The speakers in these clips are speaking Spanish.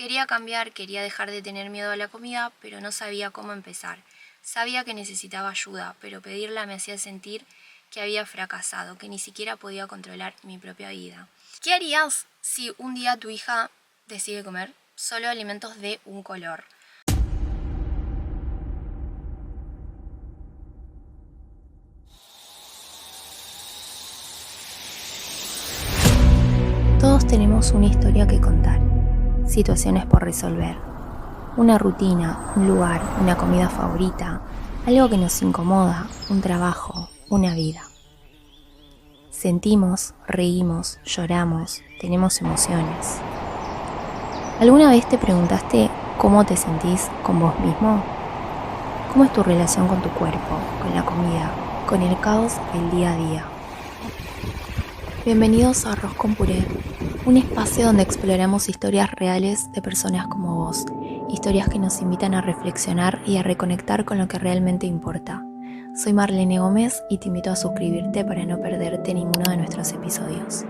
Quería cambiar, quería dejar de tener miedo a la comida, pero no sabía cómo empezar. Sabía que necesitaba ayuda, pero pedirla me hacía sentir que había fracasado, que ni siquiera podía controlar mi propia vida. ¿Qué harías si un día tu hija decide comer solo alimentos de un color? Todos tenemos una historia que contar, situaciones por resolver, una rutina, un lugar, una comida favorita, algo que nos incomoda, un trabajo, una vida. Sentimos, reímos, lloramos, tenemos emociones. ¿Alguna vez te preguntaste cómo te sentís con vos mismo? ¿Cómo es tu relación con tu cuerpo, con la comida, con el caos del día a día? Bienvenidos a Arroz con Puré, un espacio donde exploramos historias reales de personas como vos, historias que nos invitan a reflexionar y a reconectar con lo que realmente importa. Soy Marlene Gómez y te invito a suscribirte para no perderte ninguno de nuestros episodios.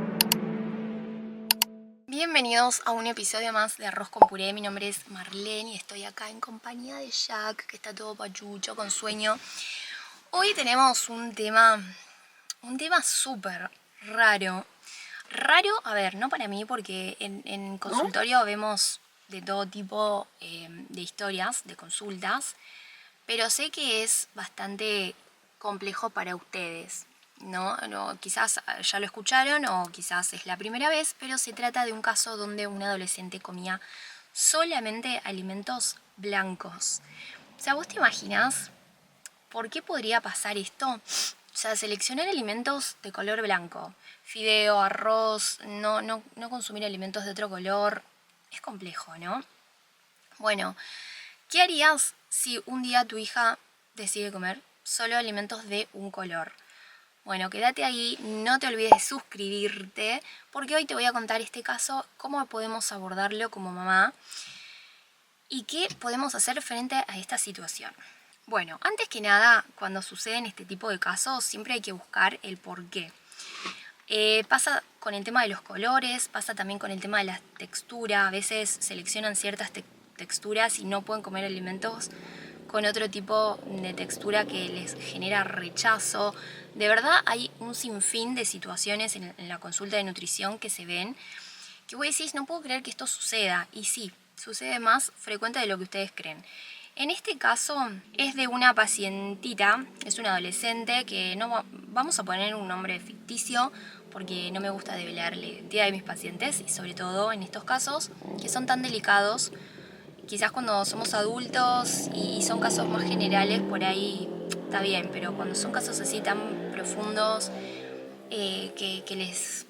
Bienvenidos a un episodio más de Arroz con Puré. Mi nombre es Marlene y estoy acá en compañía de Jack, que está todo pachucho, con sueño. Hoy tenemos un tema súper raro. Raro, a ver, no para mí, porque en consultorio vemos de todo tipo de historias, de consultas, pero sé que es bastante complejo para ustedes, ¿no? Quizás ya lo escucharon o quizás es la primera vez, pero se trata de un caso donde un adolescente comía solamente alimentos blancos. O sea, ¿vos te imaginás por qué podría pasar esto? O sea, seleccionar alimentos de color blanco, fideo, arroz, no consumir alimentos de otro color, es complejo, ¿no? Bueno, ¿qué harías si un día tu hija decide comer solo alimentos de un color? Bueno, quédate ahí, no te olvides de suscribirte, porque hoy te voy a contar este caso, cómo podemos abordarlo como mamá y qué podemos hacer frente a esta situación. Bueno, antes que nada, cuando suceden este tipo de casos, siempre hay que buscar el porqué. Pasa con el tema de los colores, pasa también con el tema de la textura. A veces seleccionan ciertas texturas y no pueden comer alimentos con otro tipo de textura que les genera rechazo. De verdad hay un sinfín de situaciones en la consulta de nutrición que se ven que vos decís, no puedo creer que esto suceda. Y sí, sucede más frecuente de lo que ustedes creen. En este caso es de una pacientita, es una adolescente que vamos a poner un nombre ficticio porque no me gusta develar la identidad de mis pacientes y sobre todo en estos casos que son tan delicados. Quizás cuando somos adultos y son casos más generales por ahí está bien, pero cuando son casos así tan profundos que les...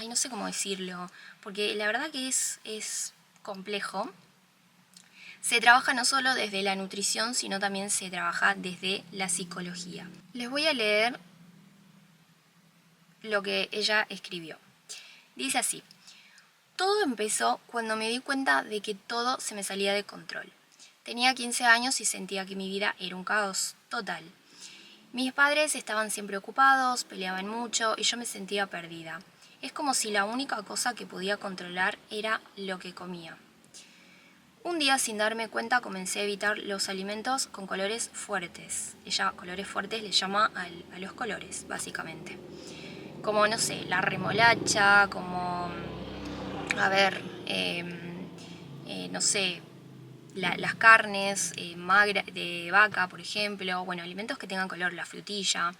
no sé cómo decirlo, porque la verdad que es complejo. Se trabaja no solo desde la nutrición, sino también se trabaja desde la psicología. Les voy a leer lo que ella escribió. Dice así: todo empezó cuando me di cuenta de que todo se me salía de control. Tenía 15 años y sentía que mi vida era un caos total. Mis padres estaban siempre ocupados, peleaban mucho y yo me sentía perdida. Es como si la única cosa que podía controlar era lo que comía. Un día, sin darme cuenta, comencé a evitar los alimentos con colores fuertes. Ella colores fuertes le llama a los colores, básicamente. Como, no sé, la remolacha, como, a ver, no sé, las carnes de vaca, por ejemplo. Bueno, alimentos que tengan color, la frutilla.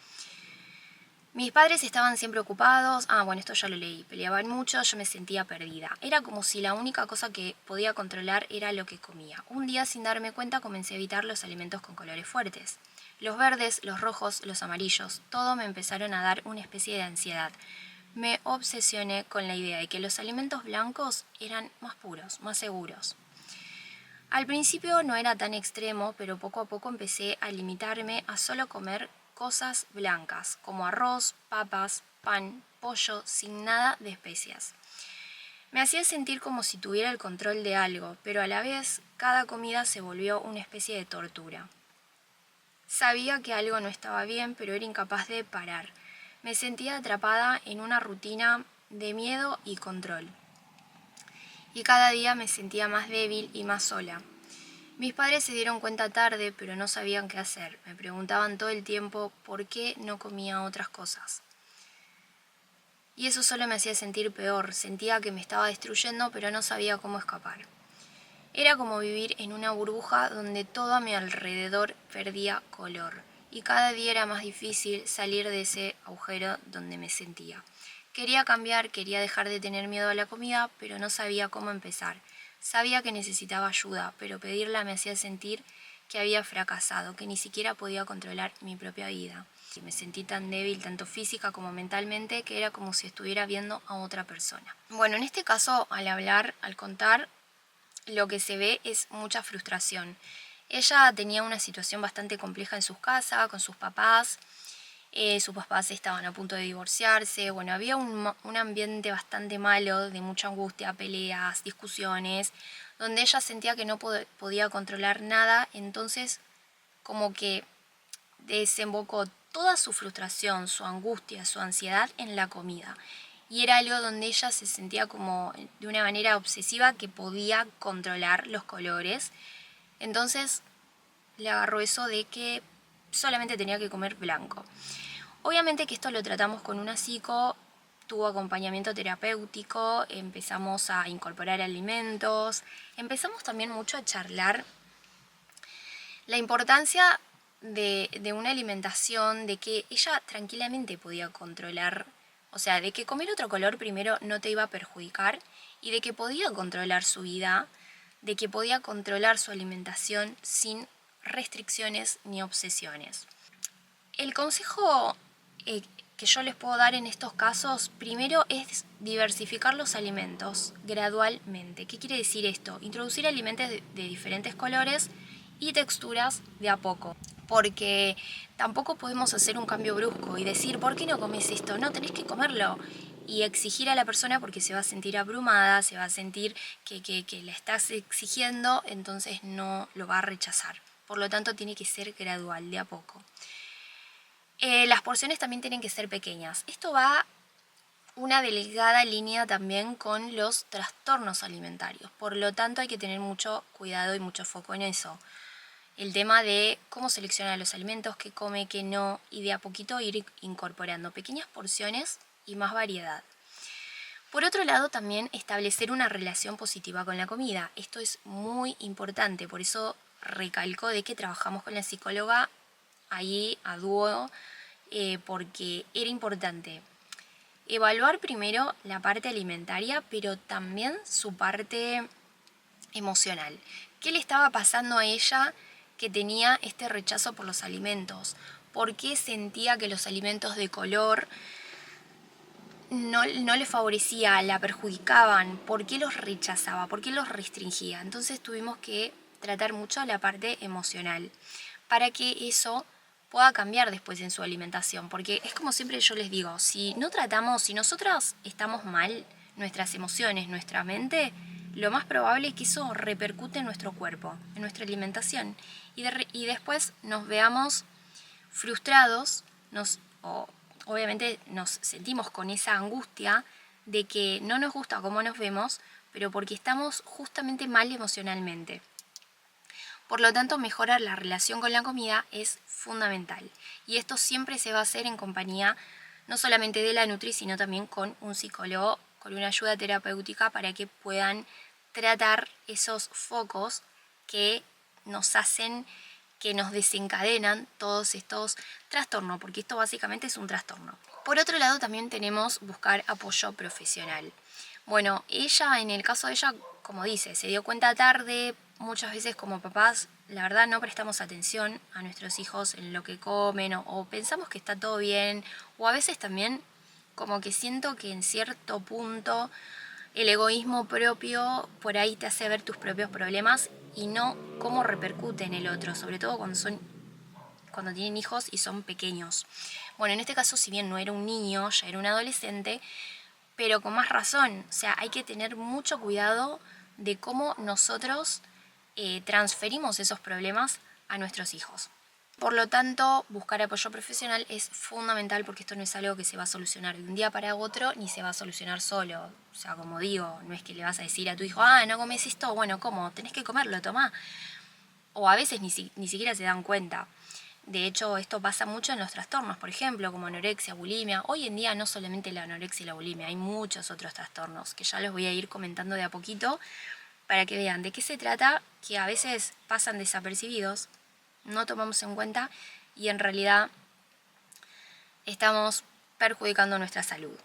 Mis padres estaban siempre ocupados, bueno, esto ya lo leí, peleaban mucho, yo me sentía perdida. Era como si la única cosa que podía controlar era lo que comía. Un día, sin darme cuenta, comencé a evitar los alimentos con colores fuertes. Los verdes, los rojos, los amarillos, todo me empezaron a dar una especie de ansiedad. Me obsesioné con la idea de que los alimentos blancos eran más puros, más seguros. Al principio no era tan extremo, pero poco a poco empecé a limitarme a solo comer cosas blancas, como arroz, papas, pan, pollo, sin nada de especias. Me hacía sentir como si tuviera el control de algo, pero a la vez cada comida se volvió una especie de tortura. Sabía que algo no estaba bien, pero era incapaz de parar. Me sentía atrapada en una rutina de miedo y control. y cada día me sentía más débil y más sola. Mis padres se dieron cuenta tarde, pero no sabían qué hacer. Me preguntaban todo el tiempo por qué no comía otras cosas. Y eso solo me hacía sentir peor. Sentía que me estaba destruyendo, pero no sabía cómo escapar. Era como vivir en una burbuja donde todo a mi alrededor perdía color. Y cada día era más difícil salir de ese agujero donde me sentía. Quería cambiar, quería dejar de tener miedo a la comida, pero no sabía cómo empezar. Sabía que necesitaba ayuda, pero pedirla me hacía sentir que había fracasado, que ni siquiera podía controlar mi propia vida. Me sentí tan débil, tanto física como mentalmente, que era como si estuviera viendo a otra persona. Bueno, en este caso, al contar, lo que se ve es mucha frustración. Ella tenía una situación bastante compleja en su casa, con sus papás. Sus papás estaban a punto de divorciarse. Bueno, había un ambiente bastante malo, de mucha angustia, peleas, discusiones, donde ella sentía que no podía controlar nada. Entonces, como que desembocó toda su frustración, su angustia, su ansiedad en la comida. Y era algo donde ella se sentía como de una manera obsesiva que podía controlar los colores. Entonces le agarró eso de que solamente tenía que comer blanco. Obviamente que esto lo tratamos con una psico, tuvo acompañamiento terapéutico, empezamos a incorporar alimentos, empezamos también mucho a charlar la importancia de una alimentación, de que ella tranquilamente podía controlar, o sea, de que comer otro color primero no te iba a perjudicar y de que podía controlar su vida, de que podía controlar su alimentación sin restricciones ni obsesiones. El consejo que yo les puedo dar en estos casos, primero es diversificar los alimentos gradualmente. ¿Qué quiere decir esto? Introducir alimentos de diferentes colores y texturas de a poco. Porque tampoco podemos hacer un cambio brusco y decir, ¿por qué no comes esto? No, tenés que comerlo. Y exigir a la persona porque se va a sentir abrumada, se va a sentir que la estás exigiendo, entonces no lo va a rechazar. Por lo tanto, tiene que ser gradual, de a poco. Las porciones también tienen que ser pequeñas. Esto va una delgada línea también con los trastornos alimentarios. Por lo tanto, hay que tener mucho cuidado y mucho foco en eso. El tema de cómo seleccionar los alimentos, qué come, qué no, y de a poquito ir incorporando pequeñas porciones y más variedad. Por otro lado, también establecer una relación positiva con la comida. Esto es muy importante, por eso recalco de que trabajamos con la psicóloga ahí a dúo, porque era importante evaluar primero la parte alimentaria, pero también su parte emocional. ¿Qué le estaba pasando a ella que tenía este rechazo por los alimentos? ¿Por qué sentía que los alimentos de color no le favorecía, la perjudicaban? ¿Por qué los rechazaba? ¿Por qué los restringía? Entonces tuvimos que tratar mucho la parte emocional para que eso pueda cambiar después en su alimentación, porque es como siempre yo les digo, si no tratamos, si nosotras estamos mal, nuestras emociones, nuestra mente, lo más probable es que eso repercute en nuestro cuerpo, en nuestra alimentación, y después nos veamos frustrados, obviamente nos sentimos con esa angustia de que no nos gusta cómo nos vemos, pero porque estamos justamente mal emocionalmente. Por lo tanto, mejorar la relación con la comida es fundamental. Y esto siempre se va a hacer en compañía no solamente de la Nutri, sino también con un psicólogo, con una ayuda terapéutica para que puedan tratar esos focos que nos hacen, que nos desencadenan todos estos trastornos, porque esto básicamente es un trastorno. Por otro lado, también tenemos buscar apoyo profesional. Bueno, ella, en el caso de ella, como dice, se dio cuenta tarde. Muchas veces como papás, la verdad no prestamos atención a nuestros hijos en lo que comen o pensamos que está todo bien, o a veces también como que siento que en cierto punto el egoísmo propio por ahí te hace ver tus propios problemas y no cómo repercute en el otro, sobre todo cuando tienen hijos y son pequeños. Bueno, en este caso, si bien no era un niño, ya era un adolescente, pero con más razón, o sea, hay que tener mucho cuidado de cómo nosotros transferimos esos problemas a nuestros hijos. Por lo tanto, buscar apoyo profesional es fundamental porque esto no es algo que se va a solucionar de un día para otro ni se va a solucionar solo. O sea, como digo, no es que le vas a decir a tu hijo, no comes esto, bueno, ¿cómo? Tenés que comerlo, tomá. O a veces ni siquiera se dan cuenta. De hecho, esto pasa mucho en los trastornos, por ejemplo, como anorexia, bulimia. Hoy en día no solamente la anorexia y la bulimia, hay muchos otros trastornos que ya los voy a ir comentando de a poquito para que vean de qué se trata, que a veces pasan desapercibidos, no tomamos en cuenta y en realidad estamos perjudicando nuestra salud.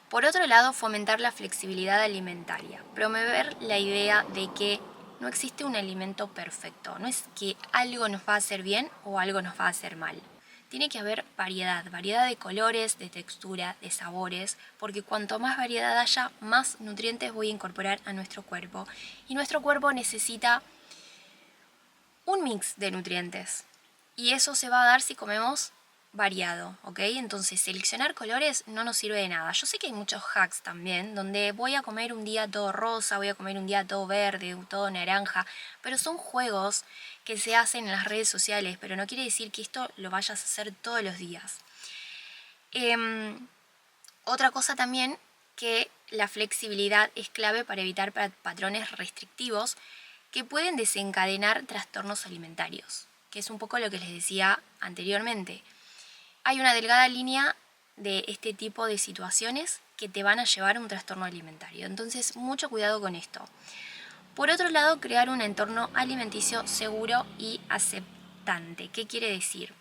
Por otro lado, fomentar la flexibilidad alimentaria, promover la idea de que no existe un alimento perfecto, no es que algo nos va a hacer bien o algo nos va a hacer mal. Tiene que haber variedad de colores, de textura, de sabores, porque cuanto más variedad haya, más nutrientes voy a incorporar a nuestro cuerpo. Y nuestro cuerpo necesita un mix de nutrientes. Y eso se va a dar si comemos variado, ¿ok? Entonces, seleccionar colores no nos sirve de nada. Yo sé que hay muchos hacks también, donde voy a comer un día todo rosa, voy a comer un día todo verde, todo naranja, pero son juegos que se hacen en las redes sociales, pero no quiere decir que esto lo vayas a hacer todos los días. Otra cosa también, que la flexibilidad es clave para evitar patrones restrictivos que pueden desencadenar trastornos alimentarios, que es un poco lo que les decía anteriormente. Hay una delgada línea de este tipo de situaciones que te van a llevar a un trastorno alimentario. Entonces, mucho cuidado con esto. Por otro lado, crear un entorno alimenticio seguro y aceptante. ¿Qué quiere decir?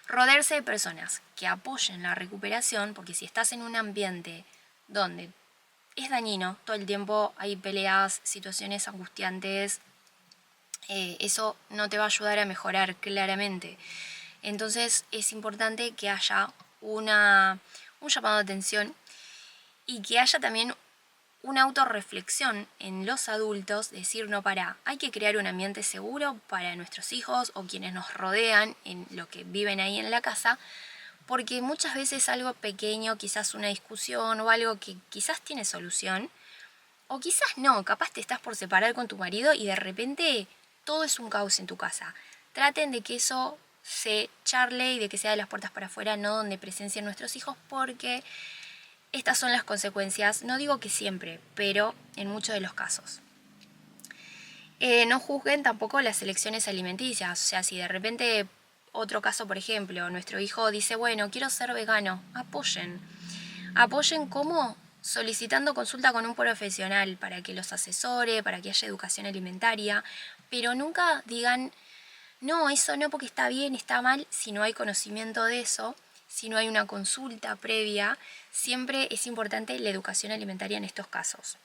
Rodearse de personas que apoyen la recuperación, porque si estás en un ambiente donde es dañino, todo el tiempo hay peleas, situaciones angustiantes, eso no te va a ayudar a mejorar claramente. Entonces es importante que haya un llamado de atención y que haya también una autorreflexión en los adultos, decir, no, hay que crear un ambiente seguro para nuestros hijos o quienes nos rodean, en lo que viven ahí en la casa, porque muchas veces algo pequeño, quizás una discusión o algo que quizás tiene solución, o quizás no, capaz te estás por separar con tu marido y de repente todo es un caos en tu casa. Traten de que eso se charle y de que sea de las puertas para afuera, no donde presencien nuestros hijos, porque estas son las consecuencias, no digo que siempre, pero en muchos de los casos. No juzguen tampoco las elecciones alimenticias, o sea, si de repente, otro caso por ejemplo, nuestro hijo dice, bueno, quiero ser vegano, apoyen. ¿Apoyen cómo? Solicitando consulta con un profesional para que los asesore, para que haya educación alimentaria, pero nunca digan, no, eso no porque está bien, está mal, si no hay conocimiento de eso, si no hay una consulta previa, siempre es importante la educación alimentaria en estos casos.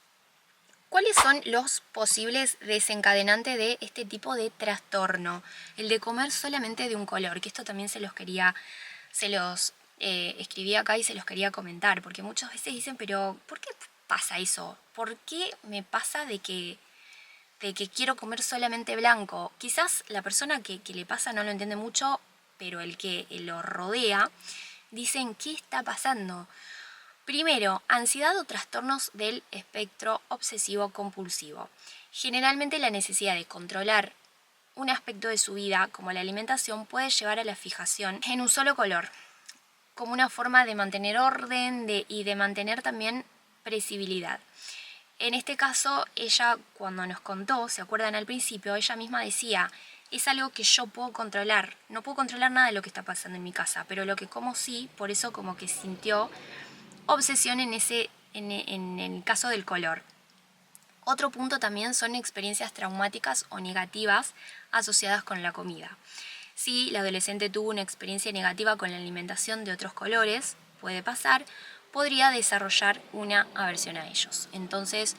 ¿Cuáles son los posibles desencadenantes de este tipo de trastorno? El de comer solamente de un color, que esto también se los escribí acá y se los quería comentar, porque muchas veces dicen, pero ¿por qué pasa eso? ¿Por qué me pasa de que quiero comer solamente blanco? Quizás la persona que le pasa no lo entiende mucho, pero el que lo rodea dicen, ¿qué está pasando? Primero, ansiedad o trastornos del espectro obsesivo-compulsivo. Generalmente la necesidad de controlar un aspecto de su vida, como la alimentación, puede llevar a la fijación en un solo color, como una forma de mantener orden y de mantener también previsibilidad. En este caso, ella cuando nos contó, ¿se acuerdan al principio? Ella misma decía, es algo que yo puedo controlar. No puedo controlar nada de lo que está pasando en mi casa, pero lo que como sí, por eso como que sintió obsesión en el caso del color. Otro punto también son experiencias traumáticas o negativas asociadas con la comida. Si la adolescente tuvo una experiencia negativa con la alimentación de otros colores, puede pasar, podría desarrollar una aversión a ellos. Entonces,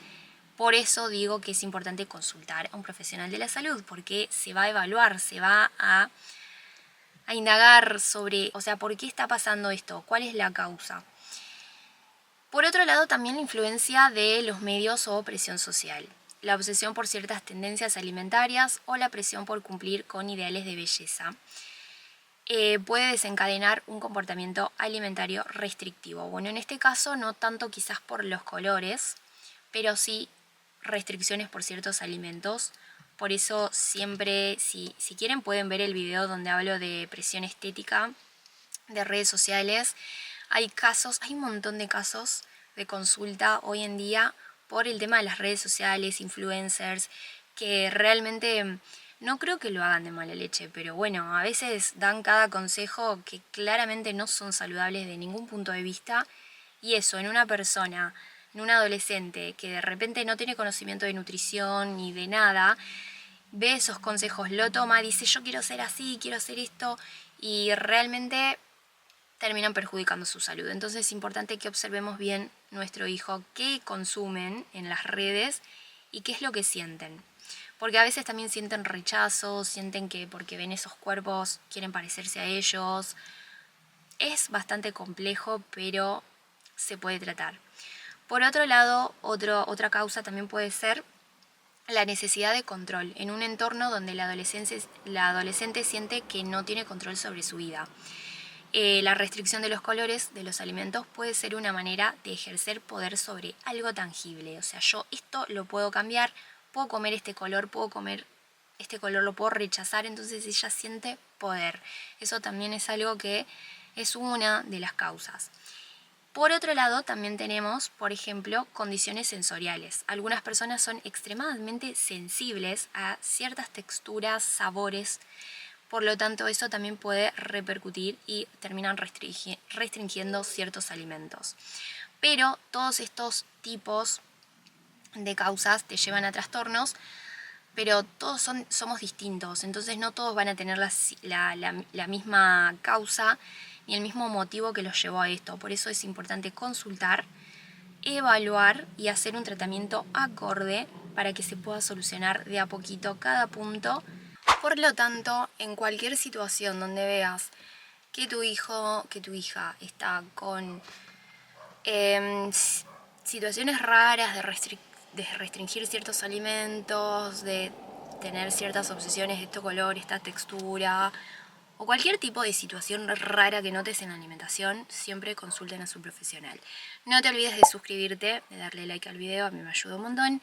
por eso digo que es importante consultar a un profesional de la salud, porque se va a evaluar, se va a indagar sobre, o sea, ¿por qué está pasando esto? ¿Cuál es la causa? Por otro lado, también la influencia de los medios o presión social. La obsesión por ciertas tendencias alimentarias o la presión por cumplir con ideales de belleza puede desencadenar un comportamiento alimentario restrictivo. Bueno, en este caso no tanto quizás por los colores, pero sí restricciones por ciertos alimentos Por eso siempre, si quieren pueden ver el video donde hablo de presión estética de redes sociales. Hay un montón de casos de consulta hoy en día por el tema de las redes sociales, influencers, que realmente no creo que lo hagan de mala leche, pero bueno, a veces dan cada consejo que claramente no son saludables de ningún punto de vista, y eso en una persona, en un adolescente que de repente no tiene conocimiento de nutrición ni de nada, ve esos consejos, lo toma, dice yo quiero ser así, quiero hacer esto, y realmente terminan perjudicando su salud. Entonces es importante que observemos bien nuestro hijo, qué consumen en las redes y qué es lo que sienten. Porque a veces también sienten rechazo, sienten que porque ven esos cuerpos quieren parecerse a ellos. Es bastante complejo, pero se puede tratar. Por otro lado, otra causa también puede ser la necesidad de control en un entorno donde la adolescente siente que no tiene control sobre su vida. La restricción de los colores de los alimentos puede ser una manera de ejercer poder sobre algo tangible. O sea, yo esto lo puedo cambiar, puedo comer este color, puedo comer este color, lo puedo rechazar, entonces ella siente poder. Eso también es algo que es una de las causas. Por otro lado, también tenemos, por ejemplo, condiciones sensoriales. Algunas personas son extremadamente sensibles a ciertas texturas, sabores. Por lo tanto, eso también puede repercutir y terminan restringiendo ciertos alimentos. Pero todos estos tipos de causas te llevan a trastornos, pero todos somos distintos, entonces no todos van a tener la misma causa ni el mismo motivo que los llevó a esto. Por eso es importante consultar, evaluar y hacer un tratamiento acorde para que se pueda solucionar de a poquito cada punto. Por lo tanto, en cualquier situación donde veas que tu hijo, que tu hija está con situaciones raras de restringir ciertos alimentos, de tener ciertas obsesiones de este color, esta textura, o cualquier tipo de situación rara que notes en la alimentación, siempre consulten a su profesional. No te olvides de suscribirte, de darle like al video, a mí me ayuda un montón.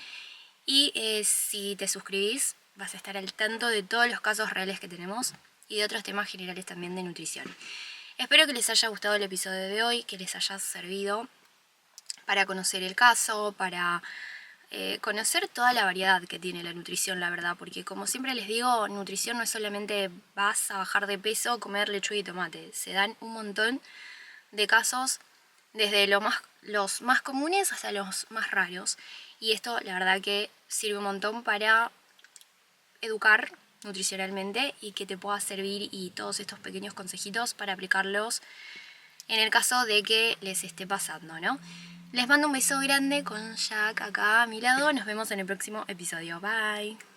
Y si te suscribís, vas a estar al tanto de todos los casos reales que tenemos y de otros temas generales también de nutrición. Espero que les haya gustado el episodio de hoy, que les haya servido para conocer el caso, para conocer toda la variedad que tiene la nutrición, la verdad, porque como siempre les digo, nutrición no es solamente vas a bajar de peso, comer lechuga y tomate. Se dan un montón de casos, desde los más comunes hasta los más raros. Y esto, la verdad que sirve un montón para educar nutricionalmente y que te pueda servir, y todos estos pequeños consejitos para aplicarlos en el caso de que les esté pasando, ¿no? Les mando un beso grande con Jack acá a mi lado. Nos vemos en el próximo episodio. Bye.